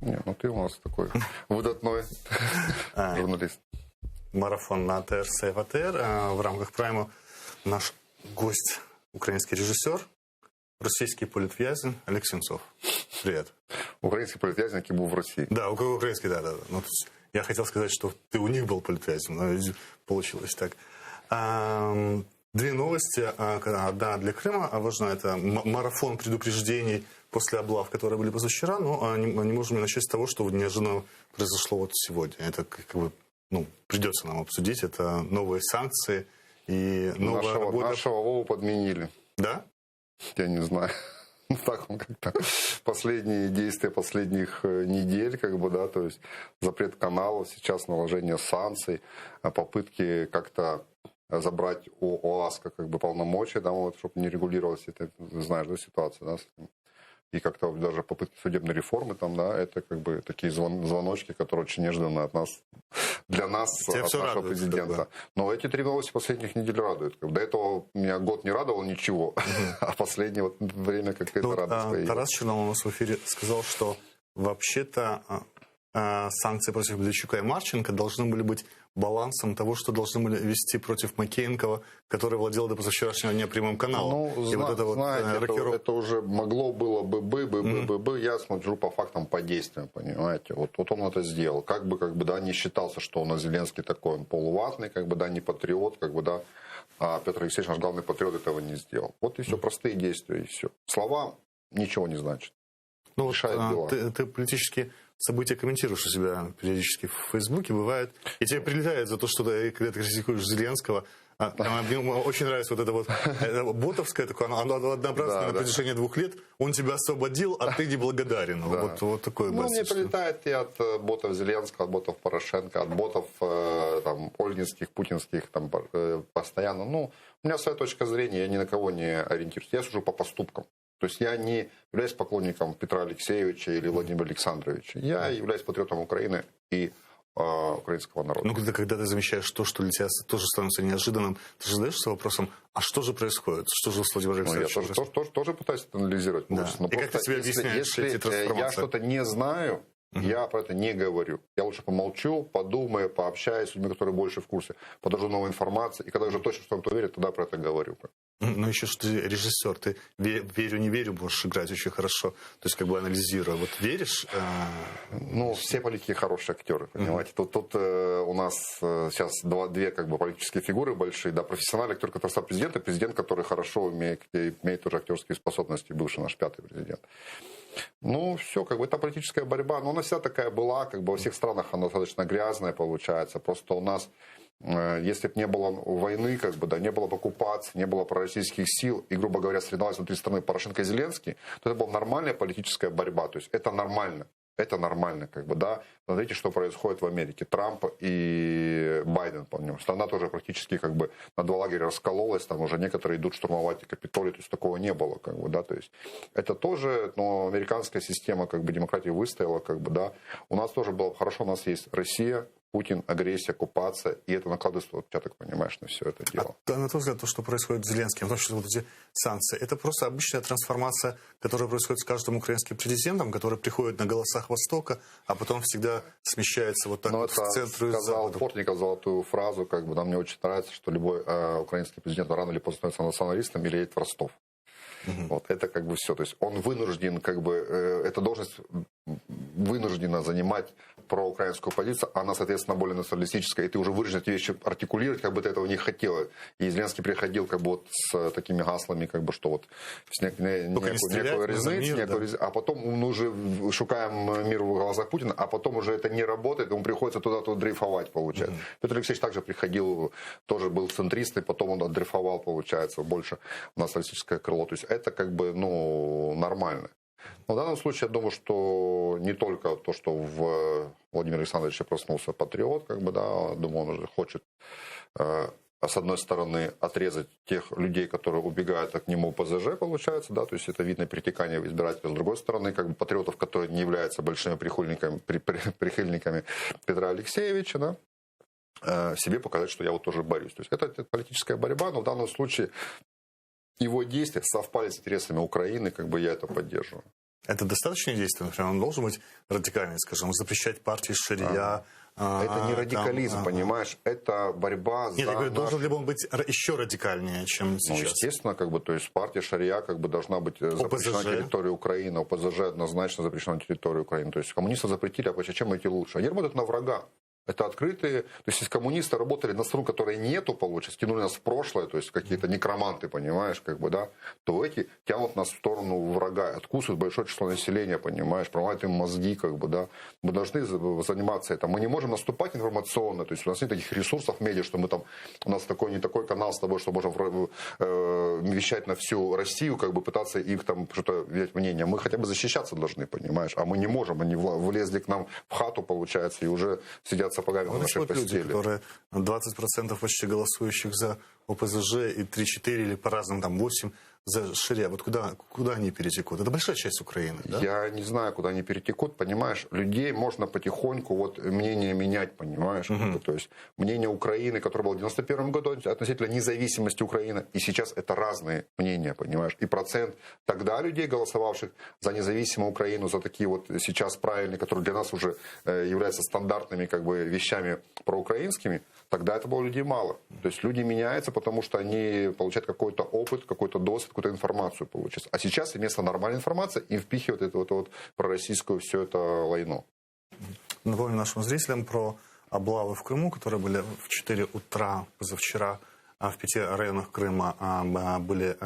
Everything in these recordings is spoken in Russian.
Не, ну ты у нас такой выдатной журналист. Марафон на ТРЦ и ВТР. В рамках прайму наш гость, украинский режиссер, российский политвязень Олег Сенцов. Привет. Украинский политвязень, який був в России. Да, украинский, да. Ну, я хотел сказать, что ты у них был политвязень, но получилось так. Две новости. Одна для Крыма, а важна это марафон предупреждений после облав, которые были позавчера, но не можем не начать с того, что неожиданно произошло вот сегодня. Это как бы, придется нам обсудить. Это новые санкции и новая работа. Нашего Вову подменили. Да? Я не знаю. Так он как-то последние действия последних недель, как бы, да, то есть запрет каналов, сейчас наложение санкций, попытки как-то забрать у ОАСКа как бы полномочия, да, вот, чтобы не регулировалась эта, знаешь, да, ситуация, да, и как-то даже попытки судебной реформы там, да, это как бы такие звоночки, которые очень нежданны от нас, для нас, от нашего президента. Да. Но эти три новости последних недель радуют. До этого меня год не радовал ничего, а последнее вот время какая-то радость появилась. Тарас Чернов у нас в эфире сказал, что вообще-то санкции против Медведчука и Марченко должны были быть балансом того, что должны были вести против Макеенкова, который владел до позавчерашнего дня прямым каналом. Ну, знаете, это уже могло было бы. Я смотрю по фактам, по действиям, понимаете. Вот он это сделал. Как бы, да, не считался, что у нас Зеленский такой, он полуватный, как бы, да, не патриот, как бы, да. А Петр Алексеевич, наш главный патриот, этого не сделал. Вот и все, простые действия, и все. Слова ничего не значат. Ну, ты политические события комментируешь у себя периодически в Фейсбуке, бывает. И тебе прилетает за то, что когда ты критикуешь Зеленского. Мне очень нравится вот это вот ботовское такое, оно однообразное на протяжении 2 лет. Он тебя освободил, а ты неблагодарен. Вот такое. Ну, мне прилетает и от ботов Зеленского, от ботов Порошенко, от ботов там, ольгинских, путинских там, постоянно. Ну, у меня своя точка зрения, я ни на кого не ориентируюсь. Я сужу по поступкам. То есть я не являюсь поклонником Петра Алексеевича или Владимира Александровича. Я являюсь патриотом Украины и украинского народа. Ну, когда ты замечаешь то, что для тебя тоже становится неожиданным, ты же задаешься вопросом, а что же происходит? Что же с Владимиром Александровичем? Я тоже пытаюсь это анализировать. Да. И как ты себе объясняешь эти трансформации? Я что-то не знаю, я про это не говорю. Я лучше помолчу, подумаю, пообщаюсь с людьми, которые больше в курсе, подожду новой информации, и когда уже точно что-то уверен, тогда про это говорю. Ну, еще что ты режиссер, ты верю, не верю, можешь играть очень хорошо. То есть, как бы анализируя. Вот веришь? Ну, все политики хорошие актеры, понимаете. Тут у нас сейчас две как бы политические фигуры большие. Да, профессиональный актер, который стал президентом, президент, который хорошо имеет тоже актерские способности, бывший наш 5-й президент. Ну, все, как бы это политическая борьба. Но она вся такая была, как бы во всех странах она достаточно грязная получается. Просто у нас, если бы не было войны, как бы, да, не было бы оккупации, не было пророссийских сил, и, грубо говоря, соревновались внутри страны Порошенко и Зеленский, то это была нормальная политическая борьба. То есть это нормально. Это нормально, как бы, да. Смотрите, что происходит в Америке. Трамп и Байден, помню. Страна тоже практически как бы на 2 лагеря раскололась, там уже некоторые идут штурмовать Капитолий, то есть такого не было, как бы, да. То есть это тоже, но американская система, как бы, демократии выстояла, как бы, да. У нас тоже было хорошо, у нас есть Россия, Путин, агрессия, оккупация, и это накладывается, вот, я так понимаешь, на все это дело. А на твой взгляд, то, что происходит с Зеленским, потому что вот эти санкции, это просто обычная трансформация, которая происходит с каждым украинским президентом, который приходит на голосах Востока, а потом всегда смещается вот так вот в центр и сказал Портников золотую фразу, как бы, нам мне очень нравится, что любой украинский президент рано или поздно становится националистом или едет в Ростов. Вот это как бы все. То есть он вынужден, как бы, эта должность вынуждена занимать проукраинскую позицию, она, соответственно, более националистическая, и ты уже вынужден эти вещи артикулировать, как бы ты этого не хотел. И Зеленский приходил как бы вот с такими гаслами, как бы, что вот некую резницу, а потом мы уже шукаем мир в глазах Путина, а потом уже это не работает, ему приходится туда-туда дрейфовать, получается. Петр Алексеевич также приходил, тоже был центрист, и потом он отдрейфовал, получается, больше в националистическое крыло. То есть это как бы, ну, нормально. Но в данном случае я думаю, что не только то, что в Владимире Александровиче проснулся патриот, как бы, да, думаю, он уже хочет, с одной стороны, отрезать тех людей, которые убегают к нему ПЗЖ, получается, да, то есть это видно притекание избирателей, с другой стороны, как бы патриотов, которые не являются большими прихильниками Петра Алексеевича, да, себе показать, что я вот тоже борюсь. То есть это политическая борьба, но в данном случае его действия совпали с интересами Украины, как бы я это поддерживаю. Это достаточное действие? Например, он должен быть радикальный, скажем, запрещать партии шария. Это не радикализм, понимаешь? Это борьба за... Нет, я говорю, должен ли он быть еще радикальнее, чем сейчас? Ну, естественно, как бы, то есть партия шария как бы должна быть запрещена на территории Украины, ОПЗЖ однозначно запрещена на территории Украины. То есть коммунисты запретили, а чем эти лучше? Они работают на врага. Это открытые, то есть если коммунисты работали на страну, которой нету, получится, тянули нас в прошлое, то есть какие-то некроманты, понимаешь, как бы, да, то эти тянут нас в сторону врага, откусывают большое число населения, понимаешь, промывают им мозги, как бы, да. Мы должны заниматься этим. Мы не можем наступать информационно, то есть у нас нет таких ресурсов в медиа, что мы там, у нас такой не такой канал с тобой, что можем вещать на всю Россию, как бы пытаться их там что-то взять мнение. Мы хотя бы защищаться должны, понимаешь, а мы не можем, они влезли к нам в хату, получается, и уже сидят сапогами на нашей постели. Люди, которые 20% почти голосующих за ОПЗЖ и 3-4 или по-разному, там 8 за шария. Вот куда они перетекут? Это большая часть Украины, да? Я не знаю, куда они перетекут, понимаешь? Людей можно потихоньку вот мнение менять, понимаешь? То есть мнение Украины, которое было в 91 году относительно независимости Украины, и сейчас это разные мнения, понимаешь? И процент тогда людей, голосовавших за независимую Украину, за такие вот сейчас правильные, которые для нас уже являются стандартными как бы вещами проукраинскими, тогда это было людей мало. То есть люди меняются, потому что они получают какой-то опыт, какой-то досвид, какую-то информацию получится. А сейчас вместо нормальной информации им впихивают эту вот пророссийскую все это лайно. Напомню нашим зрителям про облавы в Крыму, которые были в 4 утра позавчера в 5 районах Крыма. Были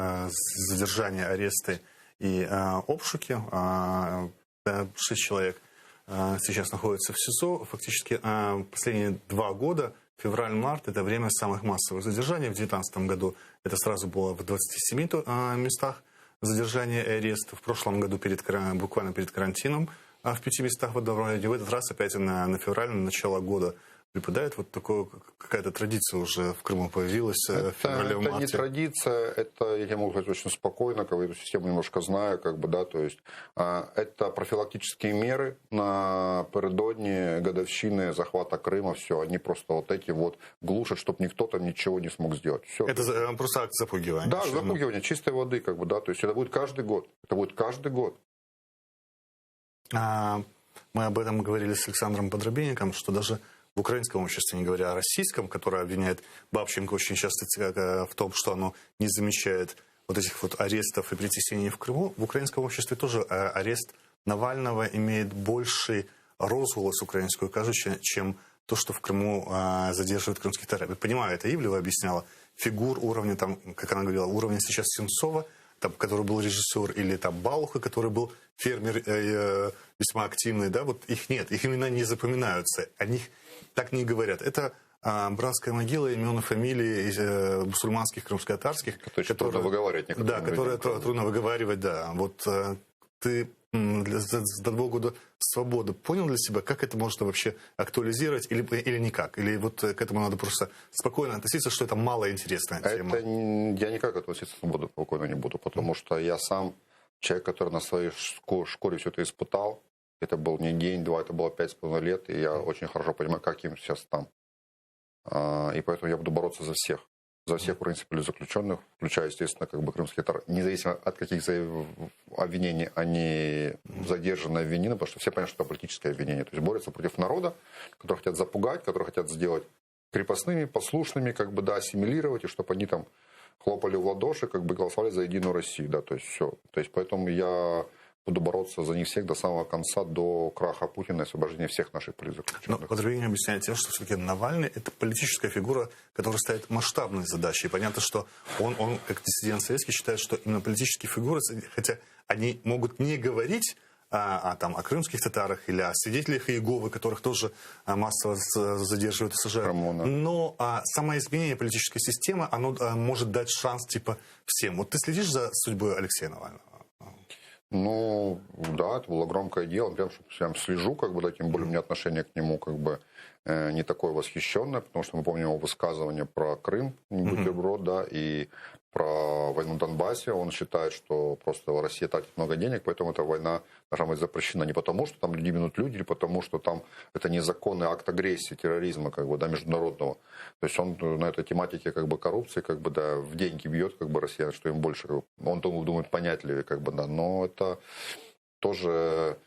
задержания, аресты и обшуки. 6 человек сейчас находятся в СИЗО. Фактически последние 2 года, февраль-март, это время самых массовых задержаний. В 2019 году это сразу было в 27 местах задержания и ареста. В прошлом году буквально перед карантином в 5 местах в одном районе. В этот раз опять на февраль, на начало года припадает. Вот такая какая-то традиция уже в Крыму появилась в феврале-марте. Это не традиция, это, я могу сказать очень спокойно, как бы эту систему немножко знаю, как бы, да, то есть это профилактические меры напередодні годовщины захвата Крыма, все, они просто вот эти вот глушат, чтобы никто там ничего не смог сделать. Все. Это просто акт запугивания. Да, запугивание чистой воды, как бы, да, то есть это будет каждый год, Мы об этом говорили с Александром Подробинником, что даже в украинском обществе, не говоря о российском, которое обвиняет Бабченко очень часто в том, что оно не замечает вот этих вот арестов и притеснений в Крыму, в украинском обществе тоже арест Навального имеет больший розголос украинскую кажущий, чем то, что в Крыму задерживают крымских татар. Я понимаю, это Ивлева объясняла, фигур уровня, там, как она говорила, уровня сейчас Сенцова, там, который был режиссер, или там Балуха, который был фермер весьма активный, да, вот их нет, их имена не запоминаются, о них так не говорят. Это братская могила, имен и фамилии мусульманских, крымско-татарских. Которые трудно выговаривать. Да, которые трудно выговаривать, да. Вот ты за 2 года свободы понял для себя, как это можно вообще актуализировать или никак? Или вот к этому надо просто спокойно относиться, что это малоинтересная тема? Я никак относиться к свободе спокойно не буду, потому что я сам человек, который на своей шкуре все это испытал. Это был не день-два, это было 5,5 лет, и я очень хорошо понимаю, как им сейчас там. И поэтому я буду бороться за всех украинских заключенных, включая, естественно, как бы крымские татары, независимо от каких обвинений они задержаны, обвинены, потому что все понимают, что это политическое обвинение. То есть борются против народа, которые хотят запугать, которые хотят сделать крепостными, послушными, как бы, да, ассимилировать, и чтобы они там хлопали в ладоши, как бы голосовали за Единую Россию, да, то есть все. То есть поэтому я буду бороться за них всех до самого конца, до краха Путина и освобождения всех наших политзаключенных. Но Подробинник объясняет тем, что все-таки Навальный – это политическая фигура, которая ставит масштабные задачи. И понятно, что он, как диссидент советский, считает, что именно политические фигуры, хотя они могут не говорить о крымских татарах или о свидетелях Иеговы, которых тоже массово задерживают и сажают. Но само изменение политической системы, оно может дать шанс типа всем. Вот ты следишь за судьбой Алексея Навального? Ну, да, это было громкое дело. Прям слежу, как бы, да, тем более у меня отношение к нему, как бы, не такое восхищенное, потому что мы помним его высказывание про Крым, бутерброд, да, и про войну в Донбассе. Он считает, что просто Россия тратит много денег, поэтому эта война должна быть запрещена. Не потому, что там гибнут люди, или потому, что там это незаконный акт агрессии, терроризма, как бы, да, международного. То есть он на этой тематике, как бы, коррупции, как бы, да, в деньги бьет, как бы, россиян, что им больше. Он думает понятливее, как бы, да, но это тоже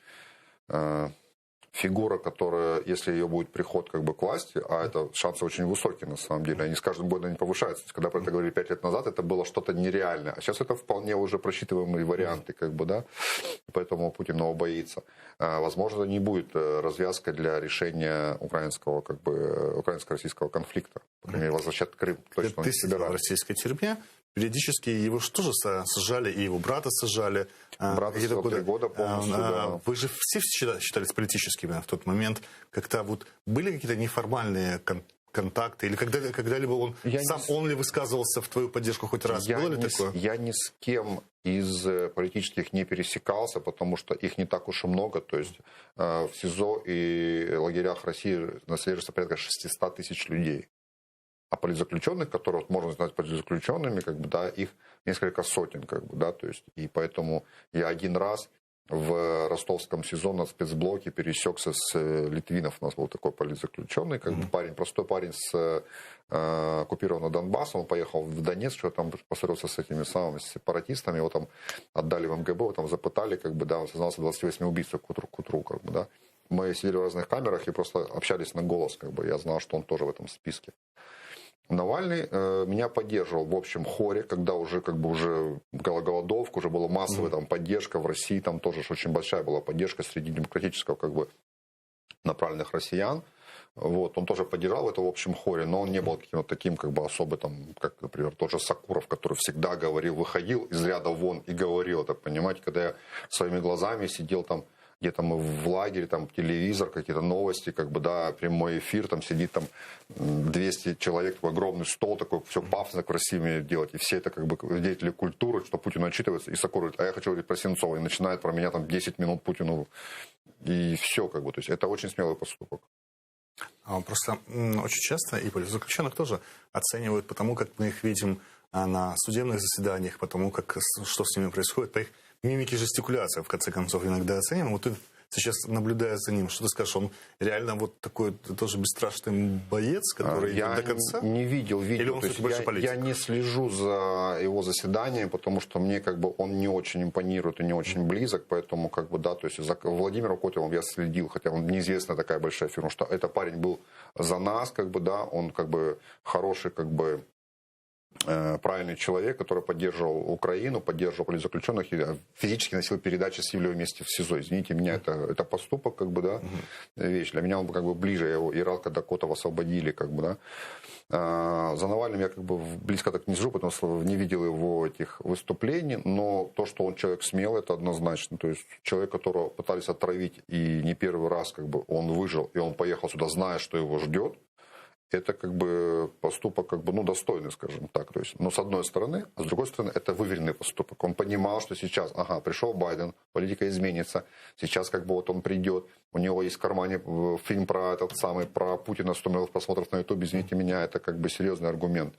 фигура, которая, если ее будет приход как бы к власти, а это шансы очень высокие на самом деле, они с каждым годом не повышаются. Когда про это говорили 5 лет назад, это было что-то нереальное, а сейчас это вполне уже просчитываемые варианты, как бы, да, поэтому Путин его боится. Возможно, не будет развязкой для решения украинско-российского конфликта. По крайней мере, возвращать Крым точно Ты не сидел в собирается. российской тюрьме. Периодически его же тоже сажали, и его брата сажали. Брата сидел 3 года полностью, да. Вы же все считались политическими в тот момент. Как-то вот были какие-то неформальные контакты? Или когда-либо он ли высказывался в твою поддержку хоть раз? Было ли такое? Я ни с кем из политических не пересекался, потому что их не так уж и много. То есть в СИЗО и лагерях России содержится порядка 600 тысяч людей. А политзаключенных, которые вот можно назвать политзаключенными, как бы, да, их несколько сотен, как бы, да, то есть, и поэтому я один раз в ростовском СИЗО на спецблоке пересекся с Литвинов, у нас был такой политзаключенный, как бы парень, простой парень с оккупированного Донбасса, он поехал в Донецк, что там поссорился с этими самыми сепаратистами, его там отдали в МГБ, его там запытали, как бы, да, он сознался в 28 убийствах к утру, как бы, да. Мы сидели в разных камерах и просто общались на голос, как бы, я знал, что он тоже в этом списке. Навальный меня поддерживал в общем хоре, когда уже как бы уже была голодовка, уже была массовая там поддержка в России, там тоже очень большая была поддержка среди демократического как бы направленных россиян. Вот, он тоже поддержал это в общем хоре, но он не был каким-то таким как бы особо там, как, например, тот же Сакуров, который всегда говорил, выходил из ряда вон и говорил это, понимаете, когда я своими глазами сидел там где-то мы в лагере, там телевизор, какие-то новости, как бы, да, прямой эфир, там сидит там 200 человек, такой огромный стол, такой, все пафосно, красиво делать, и все это как бы деятели культуры, что Путин отчитывается, и Сокол говорит, а я хочу говорить про Сенцова, и начинает про меня там 10 минут Путину, и все, как бы, то есть это очень смелый поступок. Просто очень часто и политзаключенных тоже оценивают по тому, как мы их видим на судебных заседаниях, по тому, что с ними происходит, по их мимики, жестикуляция, в конце концов, иногда оцениваем. Вот ты сейчас, наблюдая за ним, что ты скажешь, он реально вот такой тоже бесстрашный боец, который идет до конца? Я не видел видео. Или он все-таки больше политик? Я не слежу за его заседанием, потому что мне как бы он не очень импонирует и не очень близок, поэтому как бы да, то есть за Владимиром Котеловым я следил, хотя он неизвестная такая большая фирма, что это парень был за нас, как бы да, он как бы хороший как бы правильный человек, который поддерживал Украину, поддерживал политзаключенных и физически носил передачи с Ивлевым вместе в СИЗО. Извините меня, это поступок, как бы, да, вещь. Для меня он как бы ближе, его и рад, когда Котова освободили, как бы, да. За Навальным я как бы близко так не сижу, потому что не видел его этих выступлений, но то, что он человек смелый, это однозначно. То есть человек, которого пытались отравить, и не первый раз как бы он выжил, и он поехал сюда, зная, что его ждет. Это как бы поступок как бы, ну, достойный, скажем так. То есть, но с одной стороны, а с другой стороны, это выверенный поступок. Он понимал, что сейчас, пришел Байден, политика изменится, сейчас как бы вот он придет, у него есть в кармане фильм про про Путина, 100 миллионов просмотров на Ютубе, извините меня, это как бы серьезный аргумент.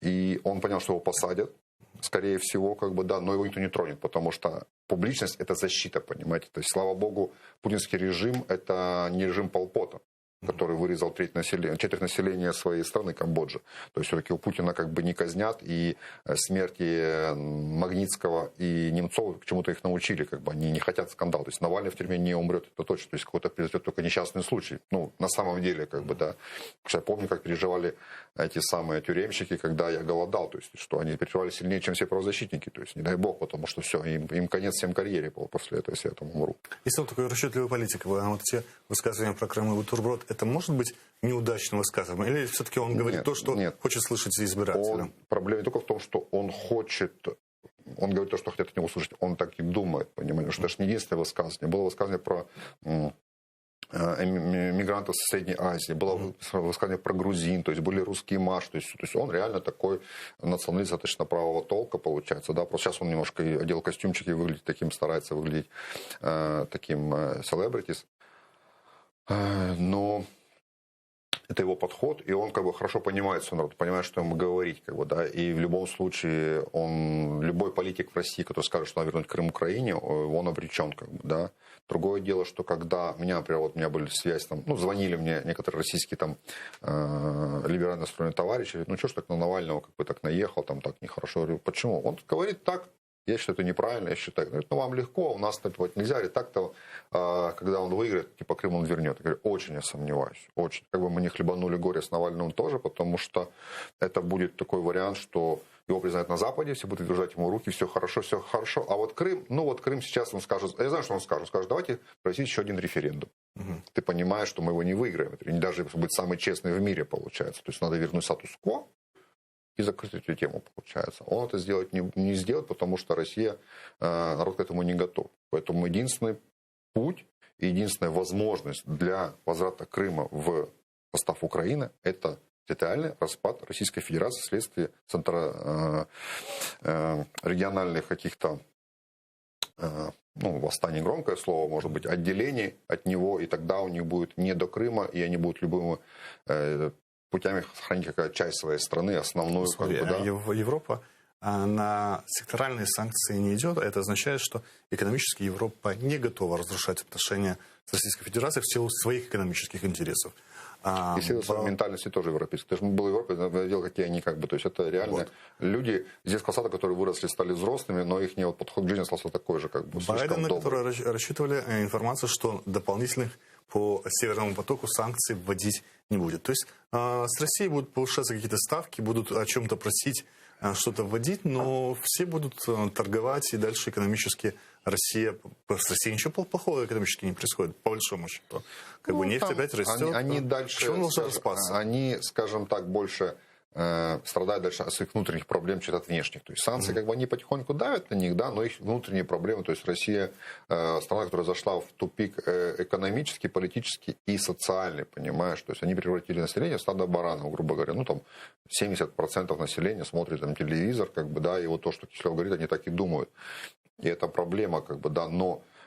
И он понял, что его посадят, скорее всего, как бы, да, но его никто не тронет, потому что публичность – это защита, понимаете. То есть, слава богу, путинский режим – это не режим Пол Пота, который вырезал четверть населения своей страны, Камбоджи. То есть все-таки у Путина как бы не казнят, и смерти Магнитского и Немцова к чему-то их научили, как бы они не хотят скандал. То есть Навальный в тюрьме не умрет, это точно. То есть какой-то произойдет только несчастный случай. Ну, на самом деле, как бы, да. Потому что я помню, как переживали эти самые тюремщики, когда я голодал. То есть, что они переживали сильнее, чем все правозащитники. То есть, не дай бог, потому что все, им конец всем карьере был после этого, если я там умру. Если он такой расчетливый политик, вот эти высказывания про Крым и бутерброд, это может быть неудачным высказыванием? Или все-таки он говорит то, что хочет слышать избирателя? Проблема не только в том, что он говорит то, что хотят от него услышать, он так и думает, понимаете, что это же не единственное высказывание. Было высказывание про мигрантов с Средней Азии, было высказывание про грузин, то есть были русские марши, то есть он реально такой националист достаточно правого толка, получается, да, просто сейчас он немножко одел костюмчики, выглядит таким, старается выглядеть таким селебритис, но это его подход, и он как бы хорошо понимает свой народ, понимает, что ему говорить, как бы, да, и в любом случае любой политик в России, который скажет, что надо вернуть Крым Украине, он обречен, как бы, да. Другое дело, что когда например, вот у меня были связи, там, звонили мне некоторые российские там либерально настроенные товарищи, говорят, что ж так на Навального как бы так наехал, там так нехорошо. Я говорю, почему? Он говорит так, Я считаю, это неправильно, я считаю, ну, вам легко, у нас так вот нельзя, или так-то, когда он выиграет, типа Крым он вернет. Я говорю, очень я сомневаюсь, очень. Как бы мы не хлебанули горе с Навальным тоже, потому что это будет такой вариант, что его признают на Западе, все будут держать ему руки, все хорошо, а вот Крым, Крым сейчас он скажет, я знаю, что он скажет, давайте провести еще один референдум. Ты понимаешь, что мы его не выиграем, это даже будет самый честный в мире получается, то есть надо вернуть статус-кво, и закрыть эту тему, получается. Он это сделать не сделает, потому что Россия, народ к этому не готов. Поэтому единственный путь, единственная возможность для возврата Крыма в состав Украины – это территориальный распад Российской Федерации вследствие региональных каких-то, восстаний громкое слово, может быть, отделений от него, и тогда у них будет не до Крыма, и они будут любыми путями сохранить какая-то часть своей страны, основную. Смотри, Европа на секторальные санкции не идет, а это означает, что экономически Европа не готова разрушать отношения с Российской Федерацией в силу своих экономических интересов. И в силу своей ментальности тоже европейской. Ты же был в Европе, видел, какие они то есть это реально люди из детского сада, которые выросли, стали взрослыми, но их подход к жизни остался такой же, Байден, на который рассчитывали информацию, что дополнительных по Северному потоку санкций вводить не будет. То есть с Россией будут повышаться какие-то ставки, будут о чем-то просить что-то вводить, но все будут торговать, и дальше экономически с Россией ничего плохого экономически не происходит, по большому счету. Нефть опять растет. Они дальше, они, скажем так, больше страдают дальше от своих внутренних проблем, чем от внешних. То есть санкции, они потихоньку давят на них, да, но их внутренние проблемы. То есть Россия страна, которая зашла в тупик экономический, политический и социальный, понимаешь? То есть они превратили население в стадо баранов, грубо говоря. 70% населения смотрит телевизор, и вот то, что Киселев говорит, они так и думают. И это проблема,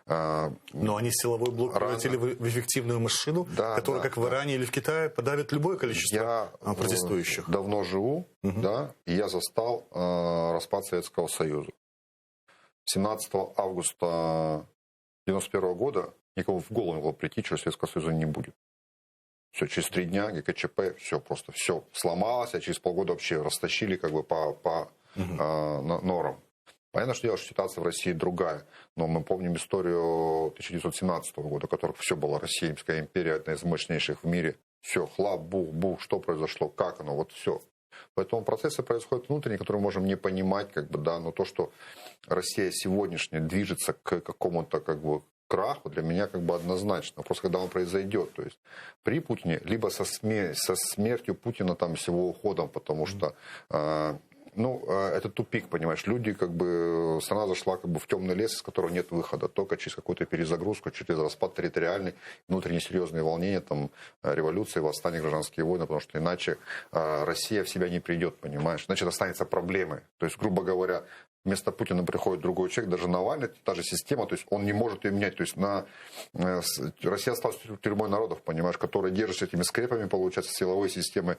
Но они силовой блок превратили в эффективную машину, которая, как в Иране или в Китае, подавит любое количество протестующих. Я давно живу, и я застал распад Советского Союза. 17 августа 1991 года никому в голову не могло прийти, что Советского Союза не будет. Все, через 3 дня ГКЧП, все сломалось, а через полгода вообще растащили по норам. Понятно, что ситуация в России другая, но мы помним историю 1917 года, в которой все было Российская империя, одна из мощнейших в мире. Все, хлап, бух, что произошло, как оно, все. Поэтому процессы происходят внутренние, которые мы можем не понимать, но то, что Россия сегодняшняя движется к какому-то краху, для меня однозначно. Просто когда он произойдет, то есть при Путине, либо со смертью Путина, с его уходом, потому что это тупик, понимаешь. Люди, страна зашла в темный лес, из которого нет выхода. Только через какую-то перезагрузку, через распад территориальный, внутренние серьезные волнения, революции, восстания, гражданские войны, потому что иначе Россия в себя не придет, понимаешь. Иначе это останется проблемой. То есть, грубо говоря, вместо Путина приходит другой человек, даже Навальный, та же система, то есть он не может ее менять. То есть Россия осталась тюрьмой народов, понимаешь, которая держится этими скрепами, получается, силовой системой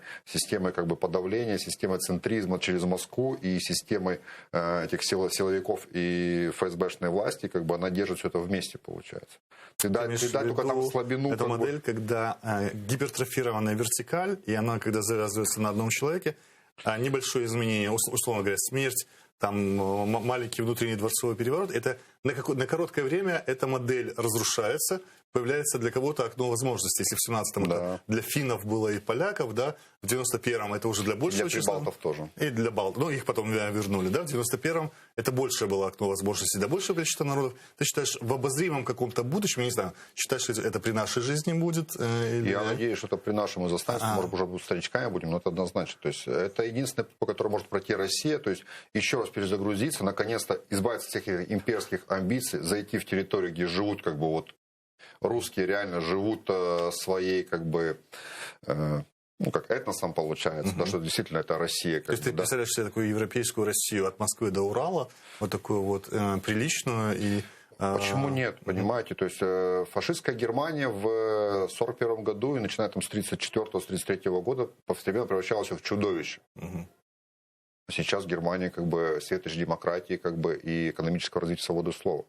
подавления, системой центризма через Москву и системой этих силовиков и ФСБшной власти, она держит все это вместе, получается. Ты дай только там слабину. Это модель, когда гипертрофированная вертикаль, и она, когда завязывается на одном человеке, небольшое изменение, условно говоря, смерть, маленький внутренний дворцовый переворот, это на короткое время эта модель разрушается, появляется для кого-то окно возможностей. Если в 17-м это для финнов было и поляков, в 91-м это уже для большего числа. Для прибалтов тоже. И для балтов. Их потом вернули, в 91-м это большее было окно возможностей для большего количества народов. Ты считаешь, в обозримом каком-то будущем, я не знаю, считаешь, что это при нашей жизни будет? Я надеюсь, что это при нашем и застанется, может, уже будут старичками будем, но это однозначно. То есть это единственное, по которому может пройти Россия, то есть еще раз перезагрузиться, наконец-то избавиться от всех имперских амбиций, зайти в территорию, где живут русские реально живут своей как этносом получается, что действительно это Россия. То есть ты представляешь себе такую европейскую Россию от Москвы до Урала, вот такую приличную и... Почему нет, понимаете? То есть фашистская Германия в 1941 году и начиная с 1934-1933 года постепенно превращалась в чудовище. Сейчас Германия светоч демократии и экономического развития свободы слова.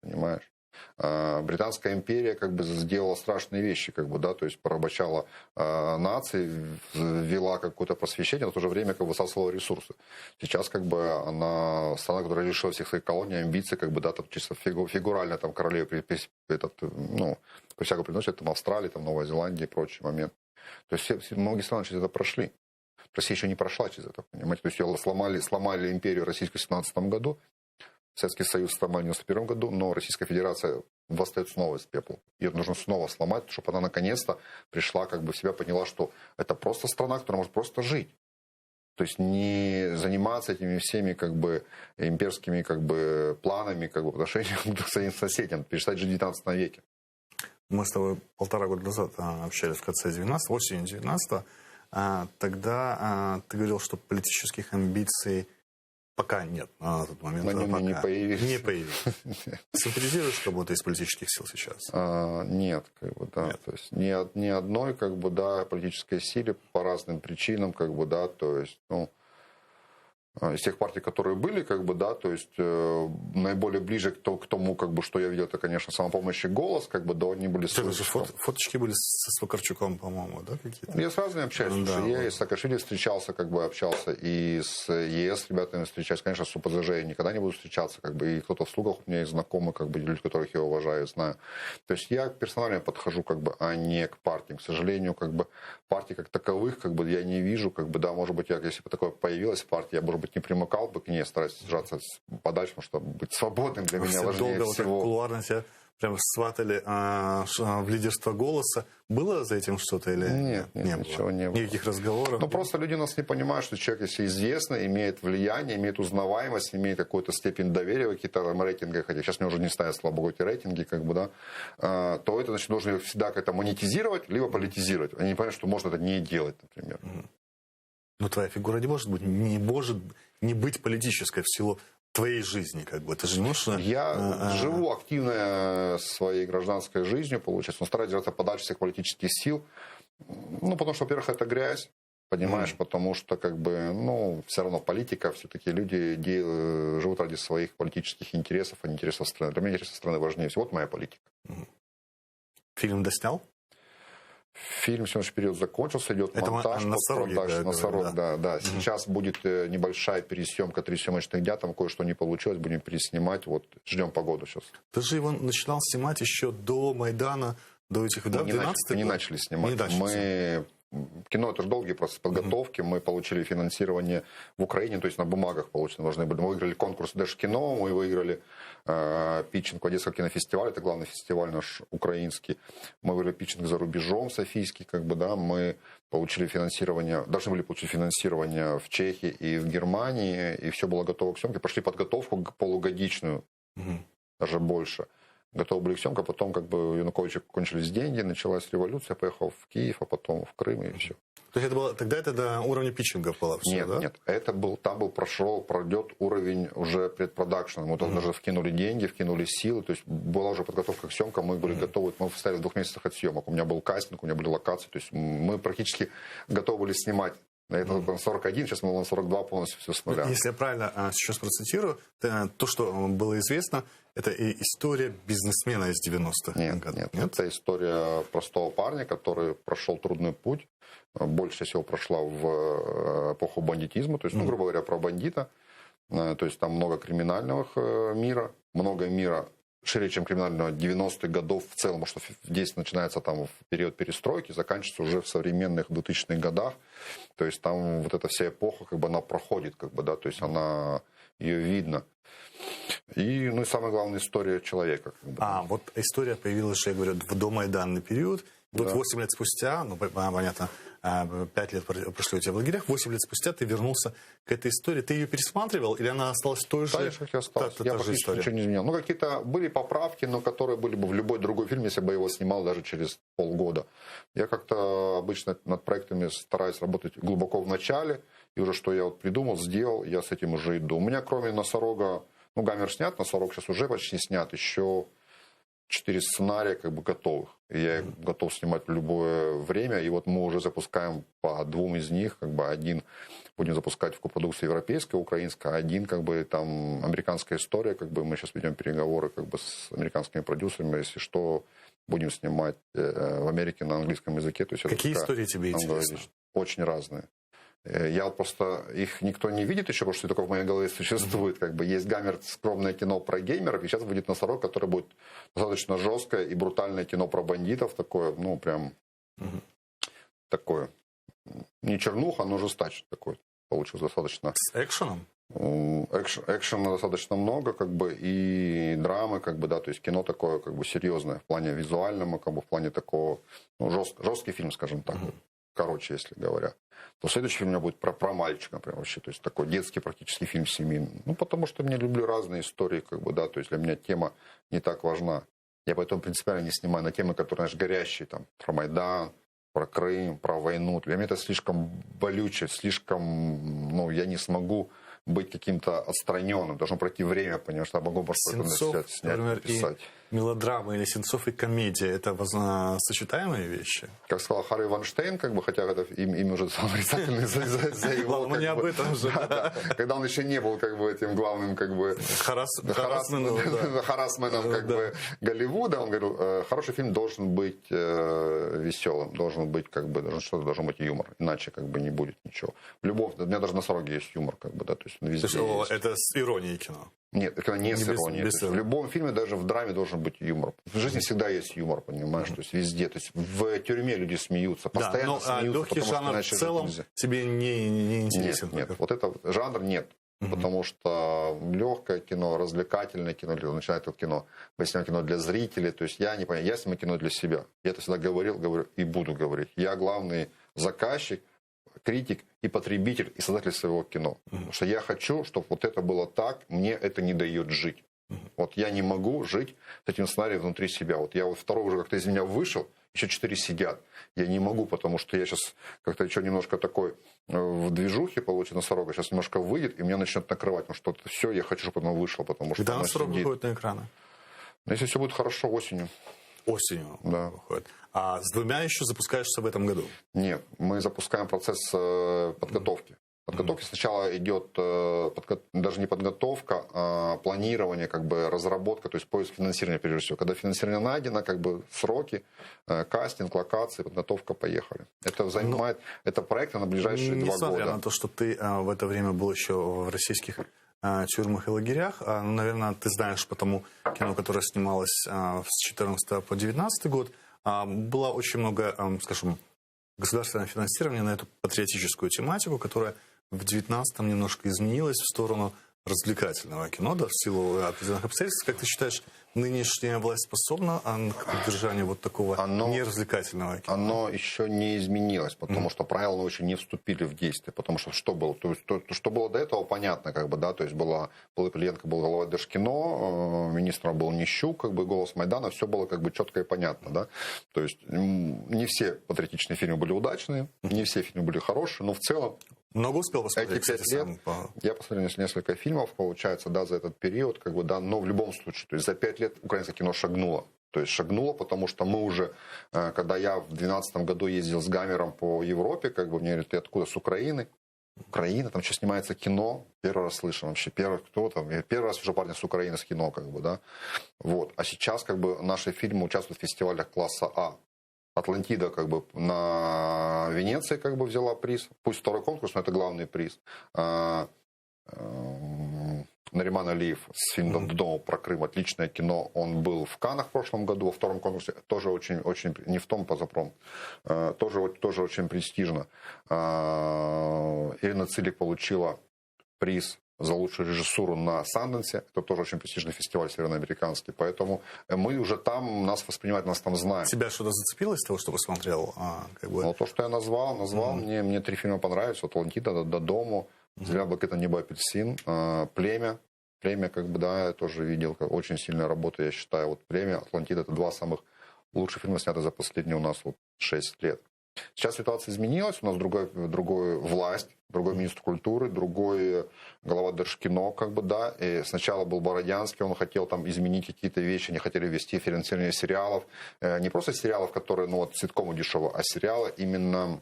Понимаешь? Британская империя как бы сделала страшные вещи, как бы, да, то есть порабощала нации, ввела какое-то просвещение, но в то же время как бы высасывала ресурсы. Сейчас как бы она страна, которая лишила всех своих колоний, амбиций, как бы, да, там чисто фигурально там королеве присягу приносят, там Австралии, там Новая Зеландия и прочие моменты. То есть многие страны через это прошли. Россия еще не прошла через это, понимаете? То есть ее сломали империю российскую в 17 году, Советский Союз сломали в 91 году, но Российская Федерация восстает снова из пепла. Ее нужно снова сломать, чтобы она наконец-то пришла, как бы в себя, поняла, что это просто страна, которая может просто жить. То есть не заниматься этими всеми как бы имперскими как бы планами как бы по отношению к своим соседям, перестать жить в 19 веке. Мы с тобой 1,5 года назад общались в конце 19-го, осенью 19-го. Тогда ты говорил, что политических амбиций пока нет на тот момент. Пока не появились. Не появились. Симпатизируешь кому-то из политических сил сейчас? Нет, как бы, да. Нет. То есть ни одной, как бы, да, политической силе по разным причинам, как бы, да, то есть, ну, из тех партий, которые были, как бы, да, то есть наиболее ближе к тому, как бы, что я видел, это, конечно, «Самопомощь» и «Голос», как бы, да, они были... Фоточки были со Свакарчуком, по-моему, да, какие-то? Я с разными общаюсь, да, я и с Саакашвили встречался, как бы, общался, и с ЕС ребятами встречаюсь, конечно, с ОПЗЖ я никогда не буду встречаться, как бы, и кто-то в слугах у меня есть знакомый, как бы, люди, которых я уважаю, знаю. То есть я персонально подхожу, как бы, а не к партиям. К сожалению, как бы, партий как таковых, как бы, я не вижу, как бы, да, может быть, если бы такое появилась партия, я, может быть, не примыкал бы к ней, стараюсь держаться подальше, чтобы быть свободным, для меня важнее долго всего. Вот кулуарно тебя прям сватали в лидерство «Голоса». Было за этим что-то или нет, ничего не было. Никаких разговоров? Ну, просто люди нас не понимают, что человек, если известный, имеет влияние, имеет узнаваемость, имеет какую-то степень доверия в каких-то там рейтингах, хотя сейчас мне уже не ставят, слава богу, эти рейтинги, как бы, да, то это, значит, нужно всегда как-то монетизировать, либо политизировать. Они не понимают, что можно это не делать, например. Но твоя фигура не может не быть политической в силу твоей жизни, как бы. Ты же не можешь... Я живу активно своей гражданской жизнью, получается, но стараюсь держаться подальше всех политических сил. Ну, потому что, во-первых, это грязь, понимаешь, потому что, как бы, ну, все равно политика, все-таки люди живут ради своих политических интересов, а не интересов страны. Для меня интересы страны важнее всего. Вот моя политика. Фильм доснял? Фильм в сегодняшний период закончился, идет монтаж, носорог, да. Сейчас будет небольшая пересъемка, 3 съемочных дня, там кое-что не получилось, будем переснимать, вот, ждем погоду сейчас. Ты же его начинал снимать еще до Майдана, до этих, да, 12-х? Не начали снимать. Кино это же долгие процессы подготовки. Мы получили финансирование в Украине, то есть на бумагах получено должны были. Мы выиграли конкурс Держкино, мы выиграли питчинг в Одесском кинофестивале, это главный фестиваль наш украинский. Мы выиграли питчинг за рубежом софийский, как бы, да. Мы получили финансирование, должны были получить финансирование в Чехии и в Германии, и все было готово к съемке. Пошли подготовку полугодичную, даже больше. Готовы были к съемке, а потом, как бы, у Януковича кончились деньги, началась революция, поехал в Киев, а потом в Крым, и все. То есть это было, тогда это до уровня питчинга было все, нет, да? Нет, пройдет уровень уже предпродакшена. Мы даже вкинули деньги, вкинули силы, то есть была уже подготовка к съемкам, мы были готовы, мы стояли в 2 месяцах от съемок. У меня был кастинг, у меня были локации, то есть мы практически готовы были снимать. Это на 41, сейчас мы на 42 полностью все с нуля. Если я правильно сейчас процитирую, то, что было известно, это история бизнесмена из 90-х. Нет. Это история простого парня, который прошел трудный путь. Большая всего прошла в эпоху бандитизма. То есть, грубо говоря, про бандита. То есть там много криминального мира, много мира шире, чем криминального 90-х годов в целом, потому что действие начинается там в период перестройки, заканчивается уже в современных 2000-х годах. То есть там вот эта вся эпоха, как бы, она проходит, как бы, да, то есть ее видно. И, ну, и самая главная история человека. Как бы. Вот история появилась, я говорю, в домайданный период. Вот 8 лет спустя, ну, понятно, 5 лет прошло у тебя в лагерях, 8 лет спустя ты вернулся к этой истории. Ты ее пересматривал или она осталась той же? Как и осталась. Я практически ничего не изменял. Ну, какие-то были поправки, но которые были бы в любой другой фильм, если бы я его снимал даже через полгода. Я как-то обычно над проектами стараюсь работать глубоко в начале, и уже что я вот придумал, сделал, я с этим уже иду. У меня, кроме «Носорога», ну, «Гаммер» снят, «Носорог» сейчас уже почти снят, еще 4 сценария как бы готовых. И я их готов снимать в любое время. И вот мы уже запускаем по 2 из них. Как бы один будем запускать в копродукции европейская, украинская, один как бы там американская история, как бы мы сейчас ведем переговоры как бы с американскими продюсерами, если что, будем снимать в Америке на английском языке. То есть какие истории тебе интересны? Очень разные. Я вот просто, их никто не видит еще, потому что только в моей голове существует. Как бы есть Гаммер, скромное кино про геймеров, и сейчас выйдет «Носорог», которое будет достаточно жесткое и брутальное кино про бандитов, такое, ну, прям, такое, не чернуха, но жестаче такое получилось достаточно. С экшеном? Экшена достаточно много, как бы, и драмы, как бы, да, то есть кино такое, как бы, серьезное в плане визуальном, как бы, в плане такого, ну, жесткий фильм, скажем так. Короче, если говоря. То следующий фильм у меня будет про мальчика, прям вообще, то есть такой детский практически фильм семейный. Ну, потому что я люблю разные истории, как бы, да, то есть для меня тема не так важна. Я поэтому принципиально не снимаю на темы, которые, знаешь, горящие, там, про Майдан, про Крым, про войну. Для меня это слишком болюче, слишком, ну, я не смогу быть каким-то отстраненным. Должно пройти время, понимаешь, что я могу Сенцов, снять, например, писать. И мелодрама или Сенцов и комедия — это сочетаемые вещи? Как сказал Харви Вайнштейн, как бы, хотя это имя уже отрицательное за его... Ладно, не об этом же. Когда он еще не был как бы этим главным как бы харассменом как бы Голливуда, он говорил, хороший фильм должен быть веселым, должен быть как бы, что-то должен быть юмор, иначе как бы не будет ничего. В любом, у меня даже на «Носороге» есть юмор, как бы, да, то есть везде есть. Это с иронией кино? Нет, это не с иронией. В любом фильме, даже в драме должен быть юмор. В жизни всегда есть юмор, понимаешь, то есть везде. То есть в тюрьме люди смеются, постоянно смеются. Легкий жанр в целом тебе не интересен? Нет, вот это жанр нет. Потому что легкое кино, развлекательное кино, начинает это кино, мы снимаем кино для зрителей. То есть я не понимаю, я снимаю кино для себя. Я это всегда говорю и буду говорить. Я главный заказчик, критик и потребитель, и создатель своего кино. Потому что я хочу, чтобы вот это было так, мне это не дает жить. Вот я не могу жить с этим сценарием внутри себя. Вот я вот второй уже как-то из меня вышел, еще 4 сидят. Я не могу, потому что я сейчас как-то еще немножко такой в движухе получил «Носорога», сейчас немножко выйдет, и меня начнет накрывать. Потому что это все, я хочу, чтобы оно вышло. Потому что когда «Носорог» выходит на экраны? Если все будет хорошо, осенью. Осенью, да. Выходит. А с 2 еще запускаешься в этом году? Нет, мы запускаем процесс подготовки. Подготовка сначала идет даже не подготовка, а планирование, как бы разработка, то есть поиск финансирования прежде всего. Когда финансирование найдено, как бы сроки, кастинг, локации, подготовка, поехали. Это занимает, это проект на ближайшие 2 года. Несмотря на то, что ты в это время был еще в российских тюрьмах и лагерях, наверное, ты знаешь по тому кино, которое снималось с 2014 по 2019 год, было очень много, скажем, государственного финансирования на эту патриотическую тематику, которая в 2019-м немножко изменилась в сторону развлекательного кино, да, в силу определенных обстоятельств. Как ты считаешь, нынешняя власть способна к поддержанию вот такого неразвлекательного кино? Оно еще не изменилось, потому что правила еще не вступили в действие. Потому что что было? То есть, что было до этого, понятно, как бы, да, то есть был Ильенко, был глава Держкино, министром был Нищук, как бы «Голос Майдана», все было как бы четко и понятно, да. То есть не все патриотичные фильмы были удачные, не все фильмы были хорошие, но в целом много успел посмотреть? Эти 5 лет я посмотрел несколько фильмов, получается, да, за этот период, как бы, да, но в любом случае, то есть за 5 лет украинское кино шагнуло. То есть шагнуло, потому что мы уже, когда я в 2012 году ездил с Гаммером по Европе, как бы мне говорят, ты откуда, с Украины? Украина, там сейчас снимается кино, первый раз слышал вообще, первый раз уже парни с Украины с кино, как бы, да. Вот. А сейчас, как бы, наши фильмы участвуют в фестивалях класса А. «Атлантида» как бы на Венеции как бы взяла приз. Пусть второй конкурс, но это главный приз. Нариман Алиев с фильмом «Дома» про Крым. Отличное кино. Он был в Каннах в прошлом году, во втором конкурсе. Тоже очень, не в том, позапром. Тоже очень престижно. Ирина Цилик получила приз за лучшую режиссуру на Санденсе. Это тоже очень престижный фестиваль североамериканский. Поэтому мы уже там, нас воспринимают, нас там знают. Тебя что-то зацепило из того, что посмотрел? Ну, то, что я назвал. Мне 3 фильма понравились. Вот «Атлантида», «До дому», «Земля, блакитное небо, апельсин», «Племя». «Племя», как бы, да, я тоже видел. Очень сильная работа, я считаю. Вот «Племя», «Атлантида» — это 2 самых лучших фильма, снятых за последние у нас 6 лет. Сейчас ситуация изменилась, у нас другой власть, другой министр культуры, другой глава Держкино, как бы, да. И сначала был Бородянский, он хотел там изменить какие-то вещи, не хотели ввести финансирование сериалов. Не просто сериалов, которые, ну вот, ситкомы дешево, а сериалы именно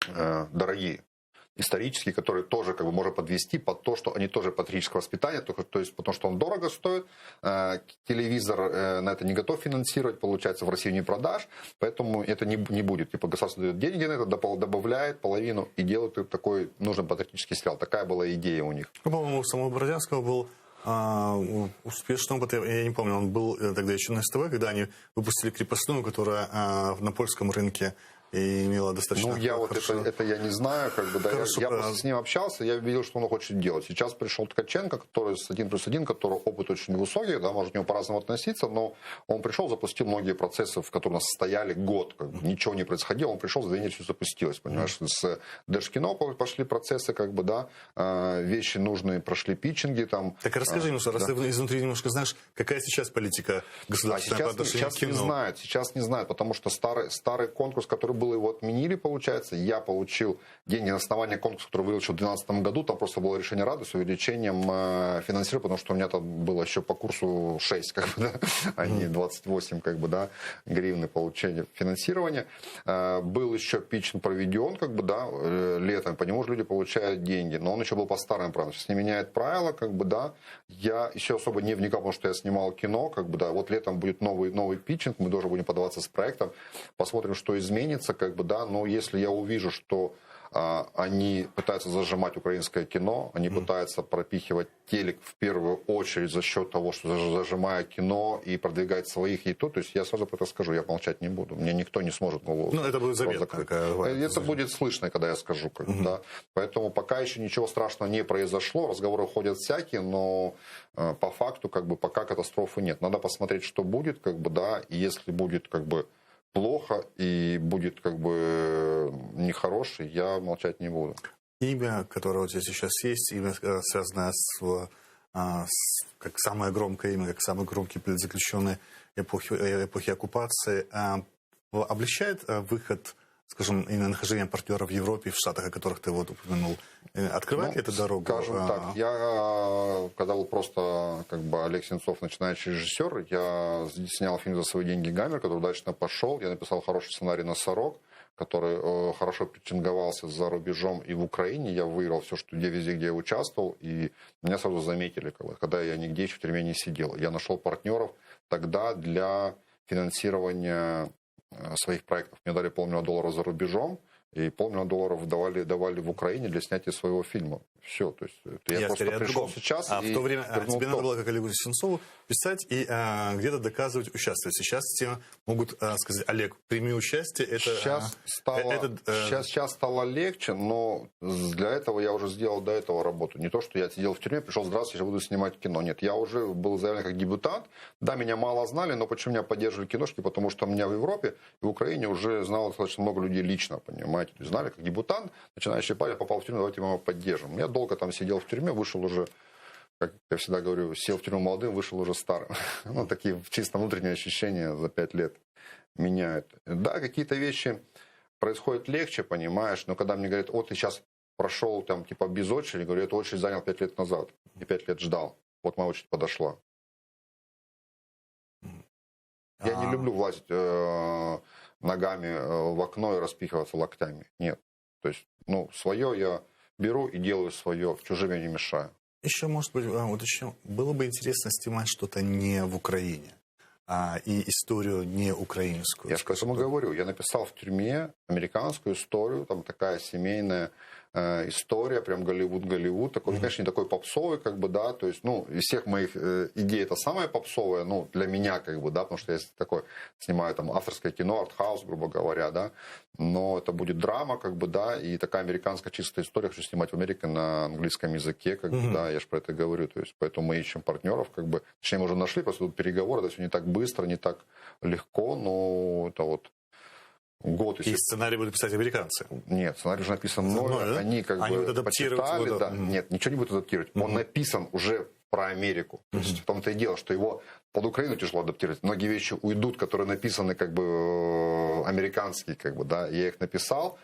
дорогие. исторический, который тоже как бы можно подвести под то, что они тоже патриотическое воспитание, то есть потому что он дорого стоит, телевизор на это не готов финансировать, получается, в Россию не продашь, поэтому это не будет. Типа государство дает деньги на это, добавляет половину и делает такой нужный патриотический сериал. Такая была идея у них. По-моему, у самого Бородянского был успешный опыт, я не помню, он был тогда еще на СТВ, когда они выпустили «Крепостную», которая на польском рынке и имела достаточно... Ну, я вот это я не знаю, как бы, да, я просто с ним общался, я видел, что он хочет делать. Сейчас пришел Ткаченко, который с 1+1, который опыт очень высокий, да, может к нему по-разному относиться, но он пришел, запустил многие процессы, в которых у нас стояли год, как бы, ничего не происходило, он пришел, за 2 недели все запустилось, понимаешь, с Держкино пошли процессы, как бы, да, вещи нужные, прошли питчинги там. Так расскажи немножко, раз ты изнутри немножко знаешь, какая сейчас политика государственная по отношению к кино? Сейчас не знают, потому что старый конкурс, который был, его отменили, получается. Я получил деньги на основании конкурса, который выиграл еще в 2012 году. Там просто было решение Рады с увеличением финансирования, потому что у меня там было еще по курсу 6, как бы, да, а не 28, как бы, да, гривны получения финансирования. Был еще питчинг проведен, как бы, да, летом, по нему же люди получают деньги, но он еще был по старым правилам. Сейчас не меняет правила, как бы, да. Я еще особо не вникал, потому что я снимал кино, как бы, да. Вот летом будет новый питчинг, мы тоже будем подаваться с проектом, посмотрим, что изменится, как бы, да, но если я увижу, что они пытаются зажимать украинское кино, они пытаются пропихивать телек в первую очередь за счет того, что зажимая кино и продвигать своих и то есть я сразу про это скажу, я молчать не буду, мне никто не сможет голову. Ну, это будет заметно. Это будет слышно, когда я скажу, как бы, да. Поэтому пока еще ничего страшного не произошло, разговоры ходят всякие, но по факту, как бы, пока катастрофы нет. Надо посмотреть, что будет, как бы, да, и если будет, как бы, плохо и будет, как бы, нехороший, я молчать не буду. Имя, которое у тебя сейчас есть, имя, связанное как самое громкое имя, как самый громкий политзаключенный эпохи оккупации, облегчает выход, скажем, и нахождение партнеров в Европе и в Штатах, о которых ты вот упомянул? Открывает ли это дорогу? Скажем так, я, когда был просто, как бы, Олег Сенцов, начинающий режиссер, я снял фильм за свои деньги «Гаммер», который удачно пошел. Я написал хороший сценарий «Носорог», который хорошо питчинговался за рубежом и в Украине. Я выиграл все, что везде, где я участвовал, и меня сразу заметили, когда я нигде еще в тюрьме не сидел. Я нашел партнеров тогда для финансирования своих проектов. Мне дали $500 000 за рубежом, и $500 000 давали в Украине для снятия своего фильма. Все, то есть я просто пришел сейчас. А в то время тебе надо было, как Олегу Сенцову, писать и где-то доказывать участие. Сейчас тебе могут сказать: Олег, прими участие. Сейчас стало легче, но для этого я уже сделал до этого работу. Не то, что я сидел в тюрьме, пришел: здравствуйте, я буду снимать кино. Нет, я уже был заявлен как дебютант. Да, меня мало знали, но почему меня поддерживали киношки? Потому что меня в Европе и в Украине уже знало достаточно много людей лично, понимаете. То есть знали, как дебютант, начинающий парень, попал в тюрьму, давайте мы его поддержим. Я долго там сидел в тюрьме, вышел уже, как я всегда говорю, сел в тюрьму молодым, вышел уже старым. Ну, такие чисто внутренние ощущения за 5 лет меняют. Да, какие-то вещи происходят легче, понимаешь, но когда мне говорят: вот ты сейчас прошел там типа без очереди, говорю, эту очередь занял 5 лет назад, и 5 лет ждал. Вот моя очередь подошла. Я не люблю влазить ногами в окно и распихиваться локтями. Нет. То есть, свое я беру и делаю свое, чужим я не мешаю. Еще, может быть, было бы интересно снимать что-то не в Украине, и историю не украинскую. Я же к этому говорю. Я написал в тюрьме американскую историю, там такая семейная история, прям Голливуд. Такой, конечно, не такой попсовый, как бы, да, то есть, из всех моих идей это самое попсовое, для меня, как бы, да, потому что я такой снимаю там авторское кино, артхаус, грубо говоря, да, но это будет драма, как бы, да, и такая американская чистая история, хочу снимать в Америке на английском языке, как бы, да, я же про это говорю, то есть, поэтому мы ищем партнеров, как бы, точнее, мы уже нашли, просто тут переговоры, это все не так быстро, не так легко, но это вот год. И сценарий будут писать американцы? Нет, сценарий уже написан мною. Они как бы почитали. Да. Нет, ничего не будут адаптировать. Он написан уже про Америку. То есть в том-то и дело, что его под Украину тяжело адаптировать. Многие вещи уйдут, которые написаны как бы американские, как бы, да. Я их написал,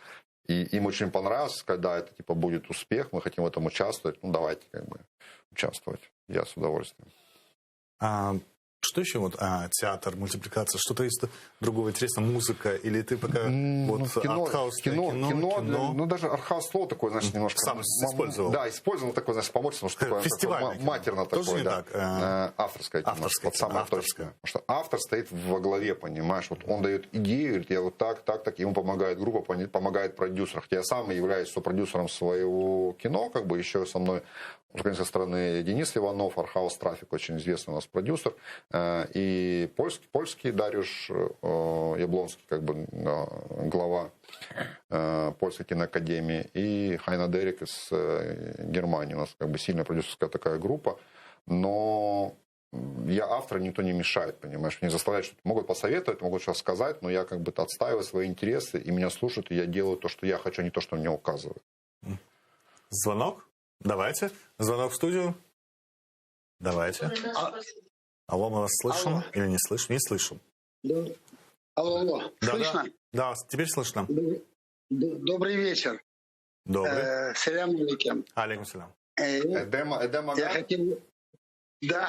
и им очень понравилось, когда это типа будет успех, мы хотим в этом участвовать. Давайте как бы участвовать. Я с удовольствием. что еще? Вот, театр, мультипликация, что-то есть другого интересного, музыка, или ты пока кино, ну даже артхаус слово такое, знаешь, немножко... Сам использовал. Да, использовал такое, знаешь, побольше, что такое... Фестивальное матерно такое, да. Авторское кино. Вот самое точное. Потому что автор стоит во главе, понимаешь, вот он дает идею, говорит, я вот так, ему помогает группа, помогает продюсер. Хотя я сам являюсь сопродюсером своего кино, как бы еще со мной с украинской стороны Денис Иванов, Артхаус Трафик, очень известный у нас продюсер, и польский Дариуш Яблонский, как бы глава Польской киноакадемии, и Хайна Дерек из Германии. У нас как бы сильная продюсерская такая группа, но я автор, никто не мешает, понимаешь, мне заставляют, что могут посоветовать, могут что-то сказать, но я как бы отстаиваю свои интересы, и меня слушают, и я делаю то, что я хочу, а не то, что мне указывают. Звонок? Давайте. Звонок в студию. Давайте. Алло, мы вас слышим? Алло. Или не слышим? Не слышим. Да. Алло. Слышно? Да, теперь слышно. Добрый вечер. Добрый. Салям алейкум. Алейкум салям. Я хотел... Да.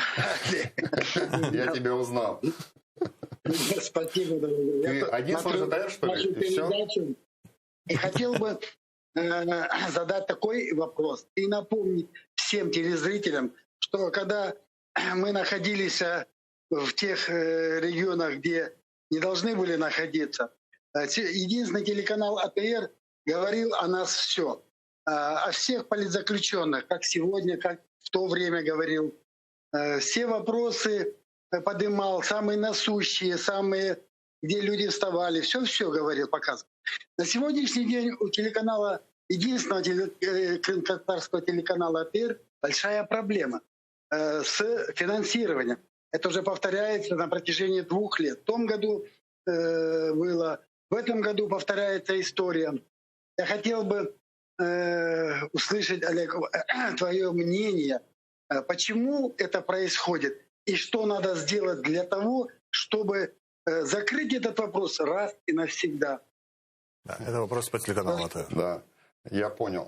Я тебя узнал. Спасибо. Ты один слушаешь, что ли? И хотел бы задать такой вопрос и напомнить всем телезрителям, что когда мы находились в тех регионах, где не должны были находиться, единственный телеканал АТР говорил о нас все, о всех политзаключенных, как сегодня, как в то время говорил. Все вопросы поднимал, самые насущие, самые, где люди вставали, все говорил, показывал. На сегодняшний день у телеканала, единственного крымтатарского телеканала АТР, большая проблема с финансированием. Это уже повторяется на протяжении 2 лет. В том году было, в этом году повторяется история. Я хотел бы услышать, Олег, твое мнение, почему это происходит и что надо сделать для того, чтобы закрыть этот вопрос раз и навсегда. Да, это вопрос по телеканалу АТР. Да, я понял.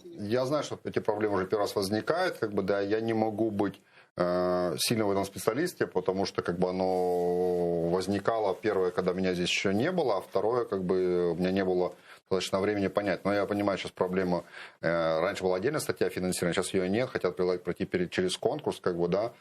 Я знаю, что эти проблемы уже первый раз возникают, как бы, да, я не могу быть сильно в этом специалисте, потому что как бы оно возникало, первое, когда меня здесь еще не было, а второе, как бы у меня не было достаточно времени понять. Но я понимаю, сейчас проблема, раньше была отдельная статья финансирования, сейчас ее нет, хотят пройти через конкурс, как бы, да.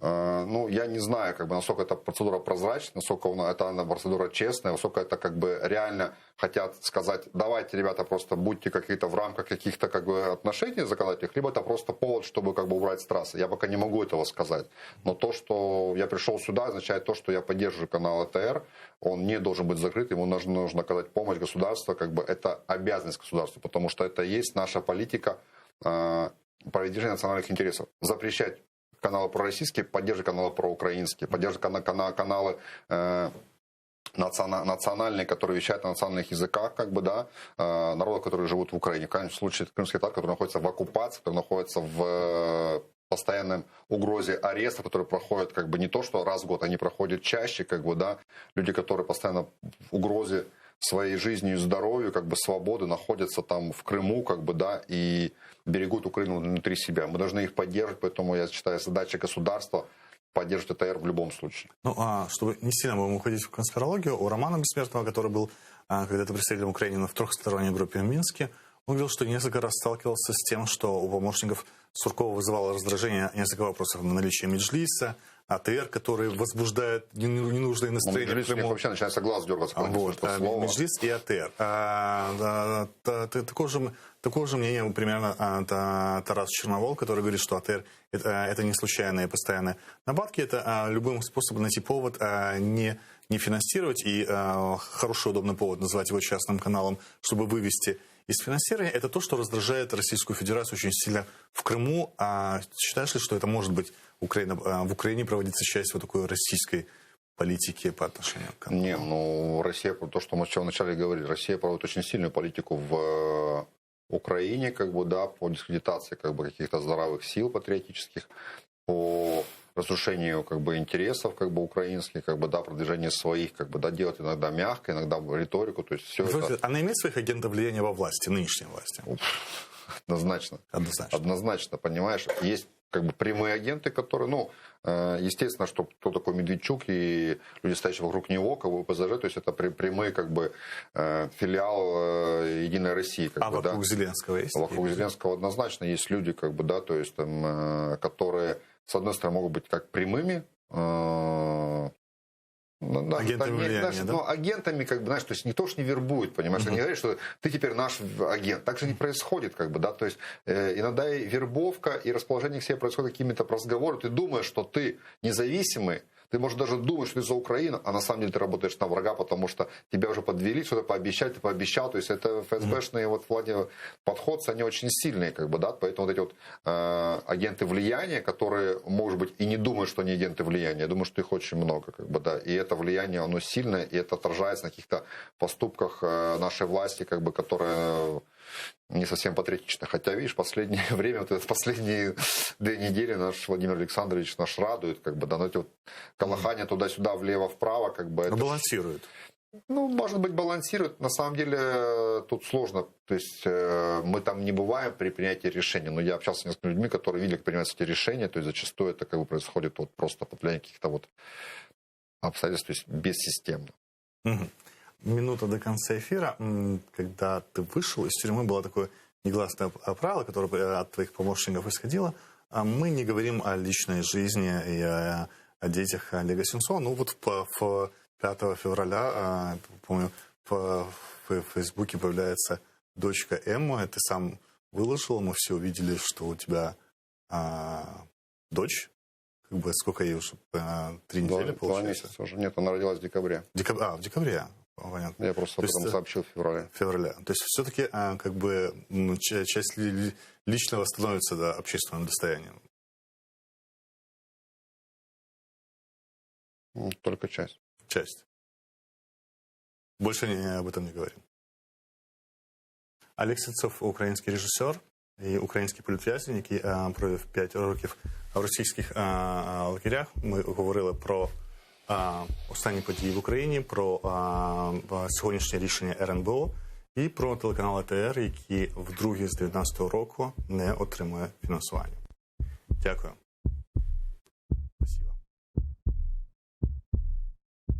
Ну, я не знаю, как бы, насколько эта процедура прозрачна, насколько эта процедура честная, насколько это как бы реально хотят сказать, давайте, ребята, просто будьте какие-то в рамках каких-то как бы отношений законодательных, либо это просто повод, чтобы как бы убрать с трассы. Я пока не могу этого сказать. Но то, что я пришел сюда, означает то, что я поддерживаю канал АТР, он не должен быть закрыт, ему нужно оказать помощь государству, как бы это обязанность государства, потому что это есть наша политика продвижения национальных интересов. Запрещать каналы пророссийские, поддерживать каналы проукраинские, поддерживать каналы национальные, которые вещают на национальных языках, как бы, да, народов, которые живут в Украине. В крайнем случае, крымский татар, который находится в оккупации, который находится в постоянной угрозе ареста, который проходит как бы не то, что раз в год, они проходят чаще, как бы, да, люди, которые постоянно в угрозе своей жизнью и здоровью, как бы свободы, находятся там в Крыму, как бы, да, и берегут Украину внутри себя. Мы должны их поддерживать, поэтому я считаю, задача государства поддерживать АТР в любом случае. Ну, чтобы не сильно будем уходить в конспирологию, у Романа Бессмертного, который был когда-то представителем Украины в трехсторонней группе в Минске, он говорил, что несколько раз сталкивался с тем, что у помощников Суркова вызывало раздражение несколько вопросов на наличие Меджлиса, АТР, который возбуждает ненужные настроения. Меджлис, у них вообще начинается глаз дергаться. Вот, Меджлис и АТР. Такого же мнения примерно Тарас Черновол, который говорит, что АТР это не случайные постоянные нападки, это любым способом найти повод не финансировать и хороший удобный повод называть его частным каналом, чтобы вывести из финансирования. Это то, что раздражает Российскую Федерацию очень сильно в Крыму. Считаешь ли, что это может быть в Украине проводится часть вот такой российской политики по отношению к Крыму? Не, ну Россия, то, что мы вначале говорили, Россия проводит очень сильную политику в Украине, как бы, да, по дискредитации как бы каких-то здоровых сил патриотических, по разрушению как бы интересов как бы украинских, как бы, да, продвижение своих, как бы, да, делать иногда мягко, иногда риторику, то есть все это... Она имеет своих агентов влияния во власти, нынешней власти? Однозначно. Однозначно, понимаешь, есть как бы прямые агенты, которые, ну, естественно, что кто такой Медведчук и люди, стоящие вокруг него, как бы ПЗЖ, то есть это прямые как бы филиал Единой России. Как бы, вокруг Зеленского есть? Вокруг Зеленского однозначно есть люди, как бы, да, то есть там, которые, с одной стороны, могут быть как прямыми, агентами влияния, да? Ну, агентами, как бы, знаешь, то есть не то, что не вербуют, понимаешь, они говорят, что ты теперь наш агент. Так же не происходит, как бы, да, то есть иногда и вербовка, и расположение к себе происходит какими-то разговорами. Ты думаешь, что ты независимый, ты можешь даже думать, что ты за Украину, а на самом деле ты работаешь на врага, потому что тебя уже подвели, что-то пообещали, ты пообещал. То есть это ФСБшные вот подходцы, они очень сильные, как бы, да, поэтому вот эти вот агенты влияния, которые, может быть, и не думают, что они агенты влияния, я думаю, что их очень много, как бы, да, и это влияние, оно сильное, и это отражается на каких-то поступках нашей власти, как бы, которые не совсем патриотично. Хотя, видишь, последнее время, вот это последние 2 недели наш Владимир Александрович наш радует, как бы, да, но эти вот колыхания туда-сюда, влево-вправо, как бы... Это балансирует. Ну, может быть, балансирует. На самом деле тут сложно. То есть мы там не бываем при принятии решений. Но я общался с несколькими людьми, которые видели, как принимаются эти решения. То есть зачастую это как бы происходит вот просто под влиянием каких-то вот обстоятельств, то есть бессистемно. Минута до конца эфира. Когда ты вышел из тюрьмы, было такое негласное правило, которое от твоих помощников исходило. Мы не говорим о личной жизни и о детях Олега Сенцова. Ну вот 5 февраля, помню, в Фейсбуке появляется дочка Эмма. Ты сам выложил, мы все увидели, что у тебя дочь. Как бы сколько ей уже? 3 недели, получается? 2 месяца уже. Нет, она родилась в декабре. В декабре. Понятно. Я просто об этом сообщил в феврале. То есть все-таки как бы часть личного становится общественным достоянием. Только часть. Часть. Больше об этом не говорим. Олег Сенцов, український режисер і український політв'язень, який провів 5 років в російських лагерях. Ми говорили про останні події в Україні, про сьогоднішнє рішення РНБО і про телеканал АТR, який вдруге з 2019 року не отримує фінансування. Дякую.